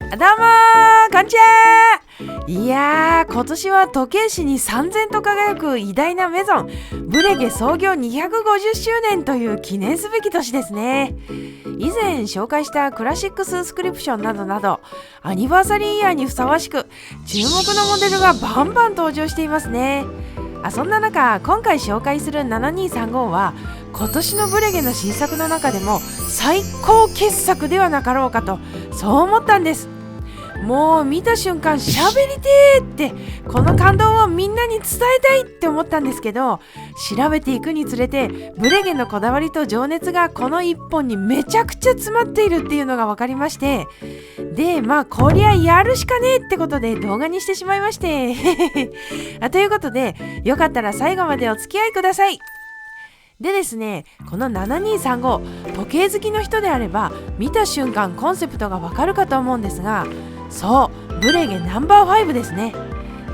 どうもー、こんにちは。いやー、今年は時計師に燦然と輝く偉大なメゾンブレゲ創業250周年という記念すべき年ですね。以前紹介したクラシックススクリプションなどなどアニバーサリーイヤーにふさわしく注目のモデルがバンバン登場していますね。そんな中、今回紹介する7235は今年のブレゲの新作の中でも最高傑作ではなかろうかとそう思ったんです。もう見た瞬間喋りてーってこの感動をみんなに伝えたいって思ったんですけど、調べていくにつれてブレゲのこだわりと情熱がこの一本にめちゃくちゃ詰まっているっていうのが分かりまして、でこりゃやるしかねえってことで動画にしてしまいましてということで、よかったら最後までお付き合いください。でですね、この7235、時計好きの人であれば見た瞬間コンセプトがわかるかと思うんですが、そうブレゲナンバー5ですね。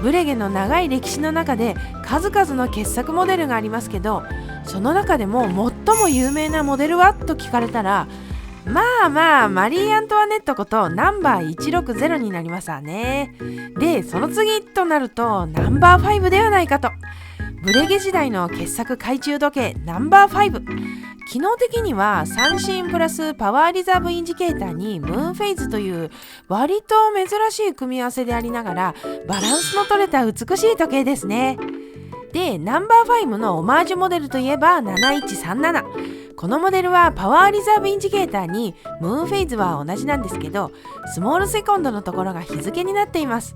ブレゲの長い歴史の中で数々の傑作モデルがありますけど、その中でも最も有名なモデルはと聞かれたら、マリー・アントワネットことナンバー160になりますわね。でその次となるとナンバー5ではないかと。ブレゲ時代の傑作懐中時計ナンバー5、機能的には三振プラスパワーリザーブインジケーターにムーンフェイズという割と珍しい組み合わせでありながらバランスの取れた美しい時計ですね。でナンバー5のオマージュモデルといえば7137、このモデルはパワーリザーブインジケーターにムーンフェイズは同じなんですけど、スモールセコンドのところが日付になっています。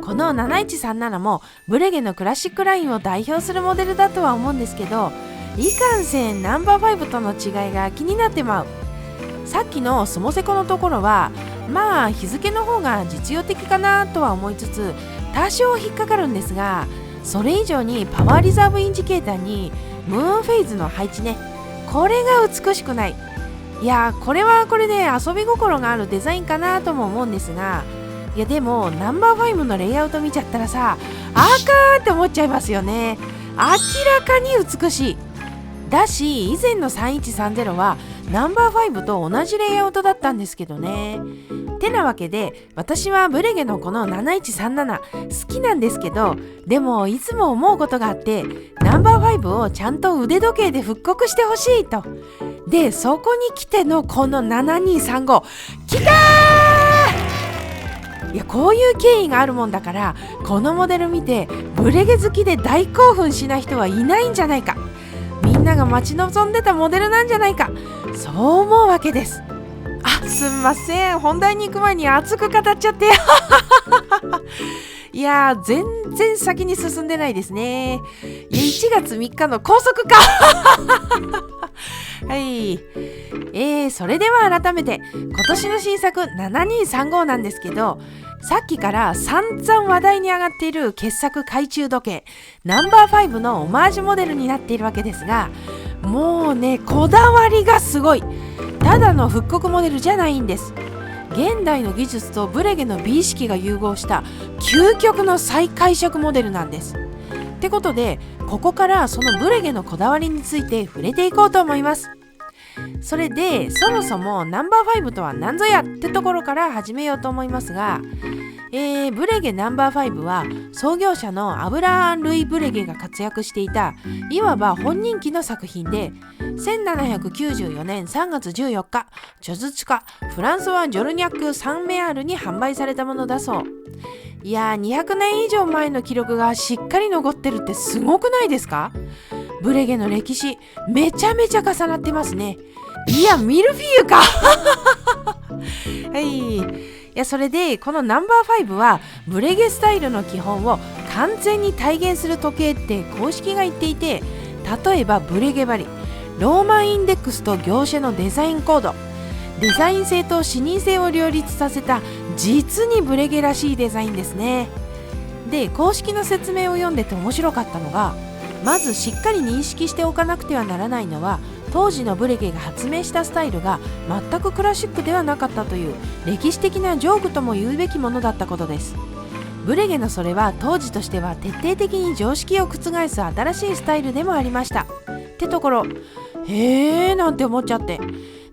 この7137もブレゲのクラシックラインを代表するモデルだとは思うんですけど、いかんせんナンバー5との違いが気になってまう。さっきのスモセコのところは日付の方が実用的かなとは思いつつ多少引っかかるんですが、それ以上にパワーリザーブインジケーターにムーンフェイズの配置ね、これが美しくない。いやこれはこれで遊び心があるデザインかなとも思うんですが、いやでもナンバー5のレイアウト見ちゃったらさ、ーって思っちゃいますよね。明らかに美しいだし、以前の3130はナンバー5と同じレイアウトだったんですけどね。てなわけで私はブレゲのこの7137好きなんですけど、でもいつも思うことがあって、ナンバー5をちゃんと腕時計で復刻してほしいと。でそこに来てのこの7235きたー。いやこういう経緯があるもんだから、このモデル見てブレゲ好きで大興奮しない人はいないんじゃないか、みんなが待ち望んでたモデルなんじゃないか、そう思うわけです。すんません、本題に行く前に熱く語っちゃっていや全然先に進んでないですね。1月3日の高速かはい、それでは改めて今年の新作7235なんですけど、さっきから散々話題に上がっている傑作懐中時計ナンバー5のオマージュモデルになっているわけですが、もうねこだわりがすごい。ただの復刻モデルじゃないんです。現代の技術とブレゲの美意識が融合した究極の再解釈モデルなんです。ってことでここからそのブレゲのこだわりについて触れていこうと思います。それでそもそもナンバー5とは何ぞやってところから始めようと思いますが、ブレゲナンバー5は創業者のアブラーン・ルイ・ブレゲが活躍していたいわば本人気の作品で、1794年3月14日著述家フランソワ・ジョルニャック・サンメアールに販売されたものだそう。いや200年以上前の記録がしっかり残ってるってすごくないですか？ブレゲの歴史めちゃめちゃ重なってますね。いやミルフィーユかはい、いやそれでこのナンバー5はブレゲスタイルの基本を完全に体現する時計って公式が言っていて、例えばブレゲ針、ローマンインデックスと業種のデザインコード、デザイン性と視認性を両立させた実にブレゲらしいデザインですね。で公式の説明を読んでて面白かったのが、まずしっかり認識しておかなくてはならないのは、当時のブレゲが発明したスタイルが全くクラシックではなかったという歴史的なジョークとも言うべきものだったことです。ブレゲのそれは当時としては徹底的に常識を覆す新しいスタイルでもありましたってところ、へーなんて思っちゃって、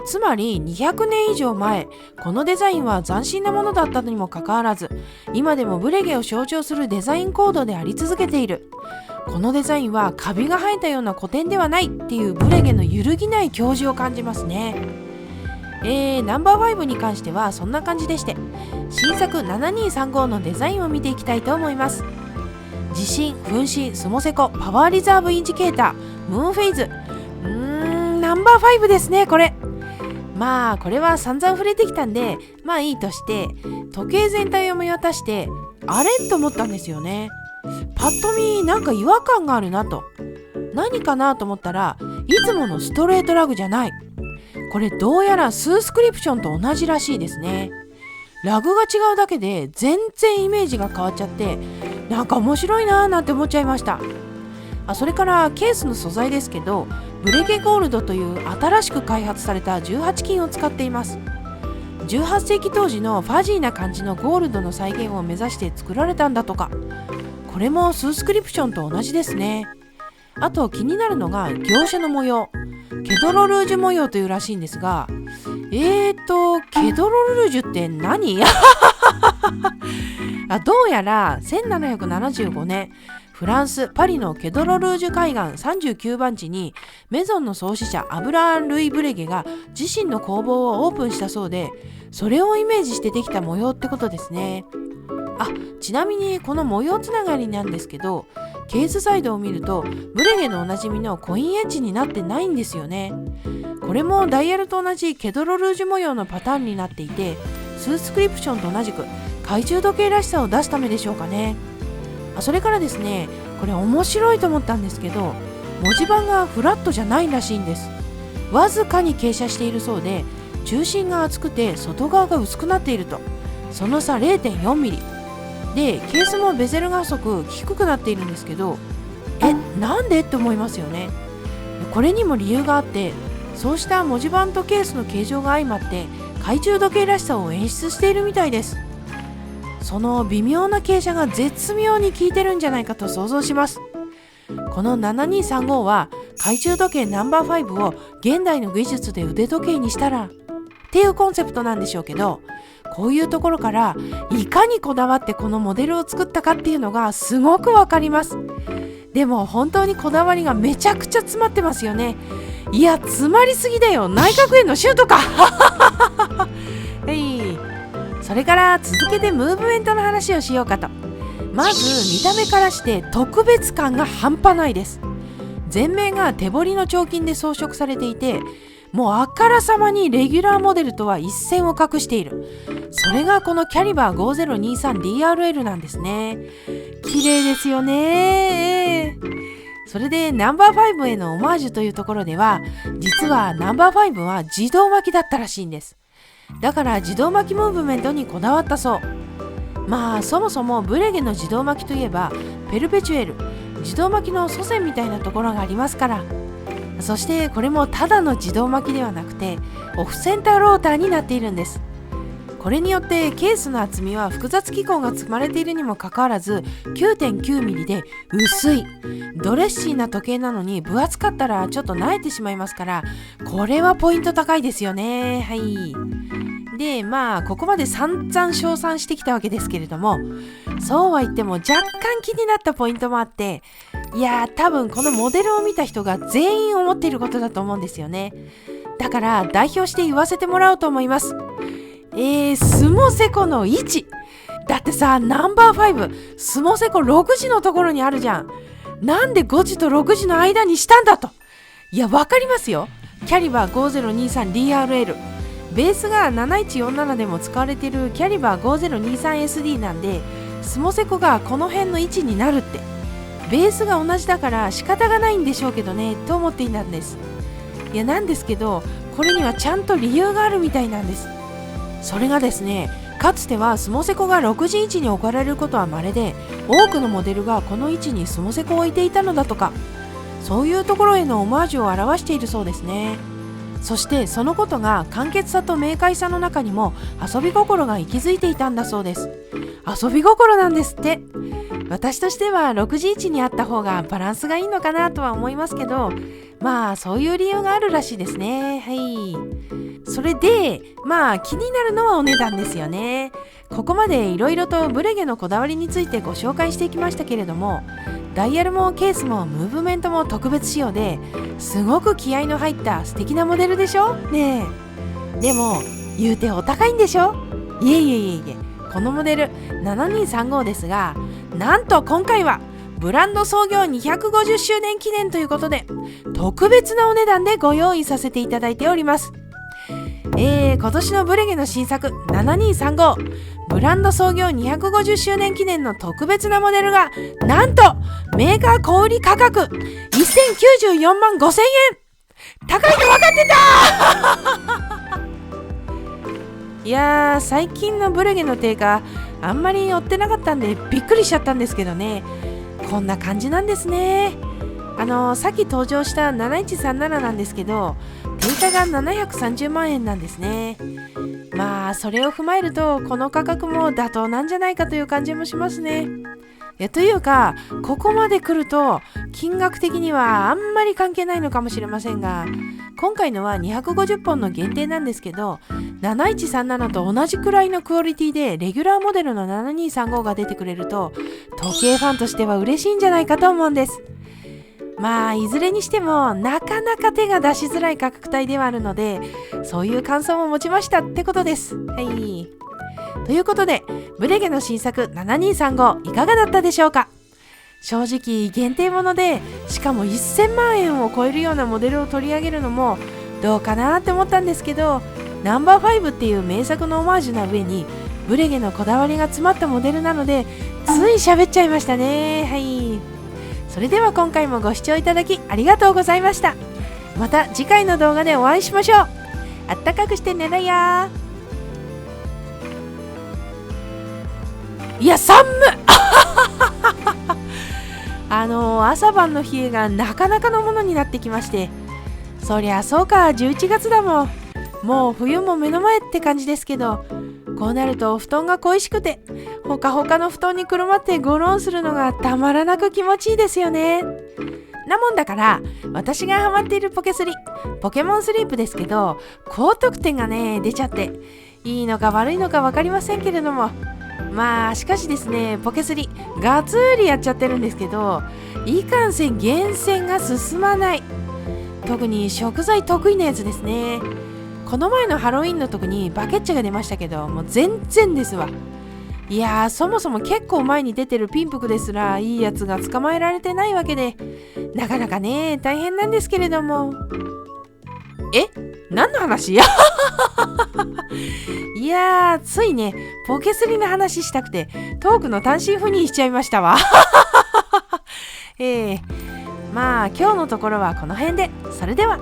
つまり200年以上前、このデザインは斬新なものだったにもかかわらず、今でもブレゲを象徴するデザインコードであり続けている。このデザインはカビが生えたような古典ではないっていうブレゲの揺るぎない矜持を感じますね。ナンバー5に関してはそんな感じでして、新作7235のデザインを見ていきたいと思います。地震、噴火、スモセコ、パワーリザーブインジケーター、ムーンフェイズ。ナンバー5ですね、これ。まあこれは散々触れてきたんで、まあいいとして、時計全体を見渡してあれと思ったんですよね。パッと見なんか違和感があるなと。何かなと思ったら、いつものストレートラグじゃない。これどうやらスースクリプションと同じらしいですね。ラグが違うだけで全然イメージが変わっちゃって、なんか面白いなーなんて思っちゃいました。それからケースの素材ですけど、ブレゲゴールドという新しく開発された18金を使っています。18世紀当時のファジーな感じのゴールドの再現を目指して作られたんだとか。これもスースクリプションと同じですね。あと気になるのが業者の模様、ケドロルージュ模様というらしいんですが、ケドロルージュって何どうやら1775年フランス・パリのケドロルージュ海岸39番地にメゾンの創始者アブラーン・ルイ・ブレゲが自身の工房をオープンしたそうで、それをイメージしてできた模様ってことですね。ちなみにこの模様つながりなんですけど、ケースサイドを見るとブレゲのおなじみのコインエッジになってないんですよね。これもダイヤルと同じケドロルージュ模様のパターンになっていて、スースクリプションと同じく懐中時計らしさを出すためでしょうかね。それからですね、これ面白いと思ったんですけど、文字盤がフラットじゃないらしいんです。わずかに傾斜しているそうで、中心が厚くて外側が薄くなっていると。その差 0.4 ミリで、ケースもベゼルが細く低くなっているんですけど、なんでって思いますよね。これにも理由があって、そうした文字盤とケースの形状が相まって懐中時計らしさを演出しているみたいです。その微妙な傾斜が絶妙に効いてるんじゃないかと想像します。この7235は懐中時計ナンバー5を現代の技術で腕時計にしたらっていうコンセプトなんでしょうけど、こういうところからいかにこだわってこのモデルを作ったかっていうのがすごくわかります。でも本当にこだわりがめちゃくちゃ詰まってますよね。いや、詰まりすぎだよ、内閣へのシュートかはい。それから続けてムーブメントの話をしようかと。まず見た目からして特別感が半端ないです。全面が手彫りの彫金で装飾されていて、もうあからさまにレギュラーモデルとは一線を画している。それがこのキャリバー 5023DRL なんですね。綺麗ですよね。それでナンバー5へのオマージュというところでは、実はナンバー5は自動巻きだったらしいんです。だから自動巻きムーブメントにこだわったそう。まあそもそもブレゲの自動巻きといえばペルペチュエル、自動巻きの祖先みたいなところがありますから。そしてこれもただの自動巻きではなくてオフセンターローターになっているんです。これによってケースの厚みは複雑機構が積まれているにもかかわらず 9.9 ミリで薄い。ドレッシーな時計なのに分厚かったらちょっと萎えてしまいますから、これはポイント高いですよね。はい。で、まあここまで散々称賛してきたわけですけれども、そうは言っても若干気になったポイントもあって、いや多分このモデルを見た人が全員思っていることだと思うんですよね。だから代表して言わせてもらおうと思います。スモセコの位置だってさ、ナンバー5スモセコ6時のところにあるじゃん。なんで5時と6時の間にしたんだと。いや、わかりますよ。キャリバー 5023DRL ベースが7147でも使われているキャリバー 5023SD なんで、スモセコがこの辺の位置になるって、ベースが同じだから仕方がないんでしょうけどねと思っていたんです。いや、なんですけどこれにはちゃんと理由があるみたいなんです。それがですね、かつてはスモセコが6時位置に置かれることは稀で、多くのモデルがこの位置にスモセコを置いていたのだとか。そういうところへのオマージュを表しているそうですね。そしてそのことが簡潔さと明快さの中にも遊び心が息づいていたんだそうです。遊び心なんですって。私としては6時位置にあった方がバランスがいいのかなとは思いますけど、まあそういう理由があるらしいですね。はい。それで気になるのはお値段ですよね。ここまでいろいろとブレゲのこだわりについてご紹介していきましたけれども、ダイヤルもケースもムーブメントも特別仕様ですごく気合いの入った素敵なモデルでしょねえ。でも言うてお高いんでしょ。いえ、このモデル7235ですが、なんと今回はブランド創業250周年記念ということで特別なお値段でご用意させていただいております。今年のブレゲの新作7235ブランド創業250周年記念の特別なモデルがなんとメーカー小売価格1094万5000円。高いの分かってたいやー、最近のブレゲの定価あんまり追ってなかったんでびっくりしちゃったんですけどね。こんな感じなんですね。さっき登場した7137なんですけど、定価が730万円なんですね。それを踏まえるとこの価格も妥当なんじゃないかという感じもしますね。というかここまで来ると金額的にはあんまり関係ないのかもしれませんが、今回のは250本の限定なんですけど、7137と同じくらいのクオリティでレギュラーモデルの7235が出てくれると時計ファンとしては嬉しいんじゃないかと思うんです。いずれにしてもなかなか手が出しづらい価格帯ではあるので、そういう感想も持ちましたってことです。ということでブレゲの新作7235いかがだったでしょうか。正直限定ものでしかも1000万円を超えるようなモデルを取り上げるのもどうかなって思ったんですけど、ナンバー5っていう名作のオマージュな上にブレゲのこだわりが詰まったモデルなのでつい喋っちゃいましたね。それでは今回もご視聴いただきありがとうございました。また次回の動画でお会いしましょう。あったかくして寝ろや。いや寒っ朝晩の冷えがなかなかのものになってきまして、そりゃそうか11月だもん。もう冬も目の前って感じですけど、こうなると布団が恋しくてほかほかの布団にくるまってゴロンするのがたまらなく気持ちいいですよね。なもんだから私がハマっているポケモンスリープですけど、高得点がね出ちゃっていいのか悪いのか分かりませんけれども、しかしですね、ポケ3ガツリやっちゃってるんですけど、いかんせん厳選が進まない。特に食材得意なやつですね。この前のハロウィンの時にバケッチャが出ましたけど、もう全然ですわ。いやー、そもそも結構前に出てるピンプクですらいいやつが捕まえられてないわけで、なかなかね大変なんですけれども。何の話いやー、ついねポケ3の話したくてトークの単身赴任しちゃいましたわ今日のところはこの辺で。それでは。